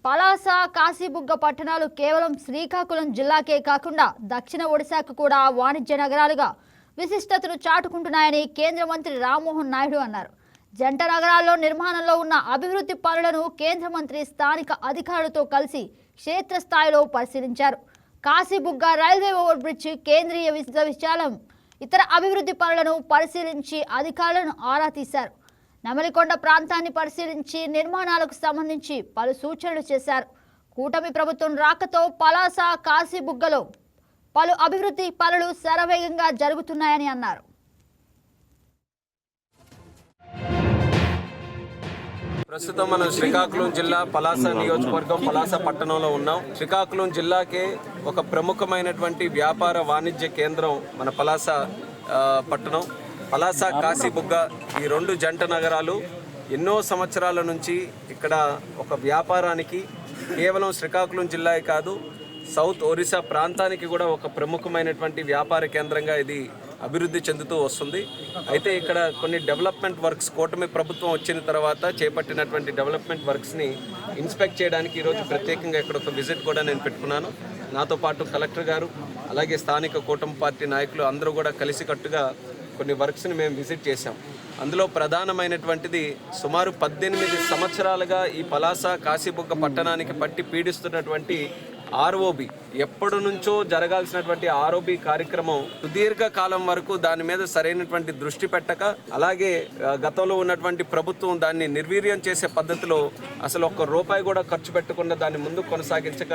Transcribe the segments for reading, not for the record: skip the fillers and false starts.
పలాస, కాశీబుగ్గ పట్టణాలు కేవలం శ్రీకాకుళం జిల్లాకే కాకుండా దక్షిణ ఒడిశాకు కూడా వాణిజ్య నగరాలుగా విశిష్టతను చాటుకుంటున్నాయని కేంద్ర మంత్రి రామ్మోహన్ నాయుడు అన్నారు. జంట నగరాల్లో నిర్మాణంలో ఉన్న అభివృద్ధి పనులను కేంద్ర మంత్రి స్థానిక అధికారులతో కలిసి క్షేత్రస్థాయిలో పరిశీలించారు. కాశీబుగ్గ రైల్వే ఓవర్ బ్రిడ్జ్, కేంద్రీయ విశ్వవిద్యాలయం, ఇతర అభివృద్ధి పనులను పరిశీలించి అధికారులను ఆరా తీశారు. నెమలికొండ ప్రాంతాన్ని పరిశీలించి నిర్మాణాలకు సంబంధించి పలు సూచనలు చేశారు. కూటమి ప్రభుత్వం రాకతో పలాస, కాశీబుగ్గలో పలు అభివృద్ధి పనులు శరవేగంగా జరుగుతున్నాయని అన్నారు. ప్రస్తుతం మనం శ్రీకాకుళం జిల్లా పలాస నియోజకవర్గం పలాస పట్టణంలో ఉన్నాం. శ్రీకాకుళం జిల్లాకే ఒక ప్రముఖమైనటువంటి వ్యాపార వాణిజ్య కేంద్రం మన పలాస పట్టణం. పలాస, కాశీబుగ్గ ఈ రెండు జంట నగరాలు ఎన్నో సంవత్సరాల నుంచి ఇక్కడ ఒక వ్యాపారానికి కేవలం శ్రీకాకుళం జిల్లా కాదు, సౌత్ ఒరిస్సా ప్రాంతానికి కూడా ఒక ప్రముఖమైనటువంటి వ్యాపార కేంద్రంగా ఇది అభివృద్ధి చెందుతూ వస్తుంది. అయితే ఇక్కడ కొన్ని డెవలప్మెంట్ వర్క్స్ కూటమి ప్రభుత్వం వచ్చిన తర్వాత చేపట్టినటువంటి డెవలప్మెంట్ వర్క్స్ని ఇన్స్పెక్ట్ చేయడానికి ఈరోజు ప్రత్యేకంగా ఇక్కడ ఒక విజిట్ కూడా నేను పెట్టుకున్నాను. నాతో పాటు కలెక్టర్ గారు, అలాగే స్థానిక కూటమి పార్టీ నాయకులు అందరూ కూడా కలిసికట్టుగా కొన్ని వర్క్స్ని మేము విజిట్ చేశాం. అందులో ప్రధానమైనటువంటిది సుమారు 18 సంవత్సరాలుగా ఈ పలాస, కాశీబుగ్గ పట్టణానికి పట్టి పీడిస్తున్నటువంటి ఆర్ఓబి, ఎప్పటి నుంచో జరగాల్సినటువంటి ఆర్ఓబి కార్యక్రమం సుదీర్ఘ కాలం వరకు దాని మీద సరైనటువంటి దృష్టి పెట్టక, అలాగే గతంలో ఉన్నటువంటి ప్రభుత్వం దాన్ని నిర్వీర్యం చేసే పద్ధతిలో అసలు ఒక్క రూపాయి కూడా ఖర్చు పెట్టకుండా దాన్ని ముందుకు కొనసాగించక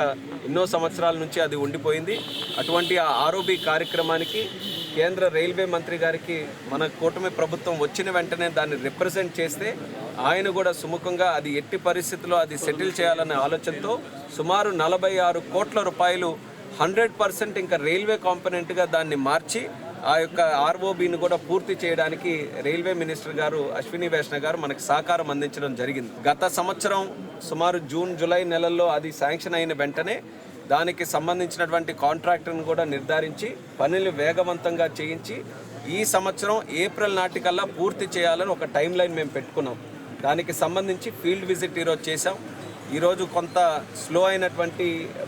ఎన్నో సంవత్సరాల నుంచి అది ఉండిపోయింది. అటువంటి ఆ ఆర్ఓబి కార్యక్రమానికి కేంద్ర రైల్వే మంత్రి గారికి మన కూటమి ప్రభుత్వం వచ్చిన వెంటనే దాన్ని రిప్రజెంట్ చేస్తే ఆయన కూడా సుముఖంగా అది ఎట్టి పరిస్థితుల్లో అది సెటిల్ చేయాలనే ఆలోచనతో సుమారు 46 కోట్ల రూపాయలు 100% ఇంకా రైల్వే కాంపోనెంట్గా దాన్ని మార్చి ఆ యొక్క ఆర్ఓబిని కూడా పూర్తి చేయడానికి రైల్వే మినిస్టర్ గారు అశ్విని వైష్ణవ్ గారు మనకు సహకారం అందించడం జరిగింది. గత సంవత్సరం సుమారు జూన్, జూలై నెలల్లో అది శాంక్షన్ అయిన వెంటనే దానికి సంబంధించినటువంటి కాంట్రాక్టర్ని కూడా నిర్ధారించి పనులు వేగవంతంగా చేయించి ఈ సంవత్సరం ఏప్రిల్ నాటికల్లా పూర్తి చేయాలని ఒక టైం లైన్ మేము పెట్టుకున్నాం. దానికి సంబంధించి ఫీల్డ్ విజిట్ ఈరోజు చేసాం. ఈరోజు కొంత స్లో అయినటువంటి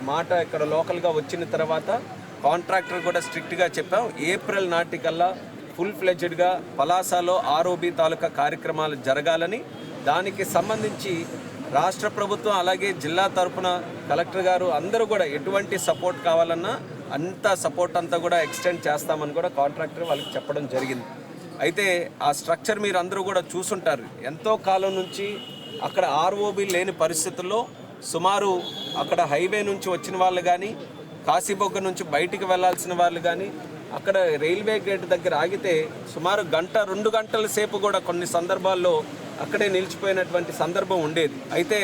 మాట ఇక్కడ లోకల్గా వచ్చిన తర్వాత కాంట్రాక్టర్ కూడా స్ట్రిక్ట్గా చెప్పాం, ఏప్రిల్ నాటికల్లా ఫుల్ ఫ్లెడ్జ్డ్గా పలాసలో ఆర్ఓబి తాలూకా కార్యక్రమాలు జరగాలని. దానికి సంబంధించి రాష్ట్ర ప్రభుత్వం అలాగే జిల్లా తరఫున కలెక్టర్ గారు అందరూ కూడా ఎటువంటి సపోర్ట్ కావాలన్నా అంత సపోర్ట్ అంతా కూడా ఎక్స్టెండ్ చేస్తామని కూడా కాంట్రాక్టర్ వాళ్ళకి చెప్పడం జరిగింది. అయితే ఆ స్ట్రక్చర్ మీరు అందరూ కూడా చూసుంటారు. ఎంతో కాలం నుంచి అక్కడ ఆర్ఓబి లేని పరిస్థితుల్లో సుమారు అక్కడ హైవే నుంచి వచ్చిన వాళ్ళు కానీ, కాశీబొగ్గ నుంచి బయటికి వెళ్లాల్సిన వాళ్ళు కానీ అక్కడ రైల్వే గేట్ దగ్గర ఆగితే సుమారు 1-2 గంటల సేపు కూడా కొన్ని సందర్భాల్లో అక్కడే నిలిచిపోయినటువంటి సందర్భం ఉండేది. అయితే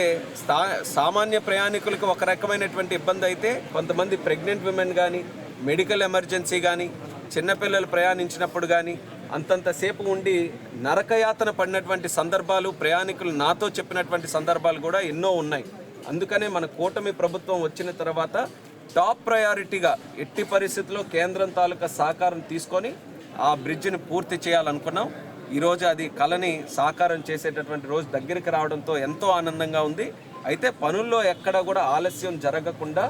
సామాన్య ప్రయాణికులకు ఒక రకమైనటువంటి ఇబ్బంది అయితే, కొంతమంది ప్రెగ్నెంట్ విమెన్ కానీ, మెడికల్ ఎమర్జెన్సీ కానీ, చిన్నపిల్లలు ప్రయాణించినప్పుడు కానీ అంతంతసేపు ఉండి నరకయాతన పడినటువంటి సందర్భాలు ప్రయాణికులు నాతో చెప్పినటువంటి సందర్భాలు కూడా ఎన్నో ఉన్నాయి. అందుకనే మన కూటమి ప్రభుత్వం వచ్చిన తర్వాత టాప్ ప్రయారిటీగా ఎట్టి పరిస్థితుల్లో కేంద్రం తాలూకా సహకారం తీసుకొని ఆ బ్రిడ్జిని పూర్తి చేయాలనుకున్నాం. ఈరోజు అది కళని సాకారం చేసేటటువంటి రోజు దగ్గరికి రావడంతో ఎంతో ఆనందంగా ఉంది. అయితే పనుల్లో ఎక్కడ కూడా ఆలస్యం జరగకుండా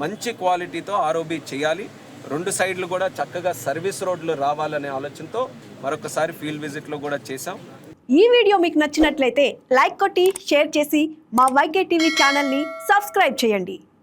మంచి క్వాలిటీతో ఆర్ఓబి చేయాలి. 2 సైడ్లు కూడా చక్కగా సర్వీస్ రోడ్లు రావాలనే ఆలోచనతో మరొకసారి ఫీల్డ్ విజిట్లో కూడా చేశాం. ఈ వీడియో మీకు నచ్చినట్లయితే లైక్ కొట్టి షేర్ చేసి మా వైకే టీవీ ఛానల్ని సబ్స్క్రైబ్ చేయండి.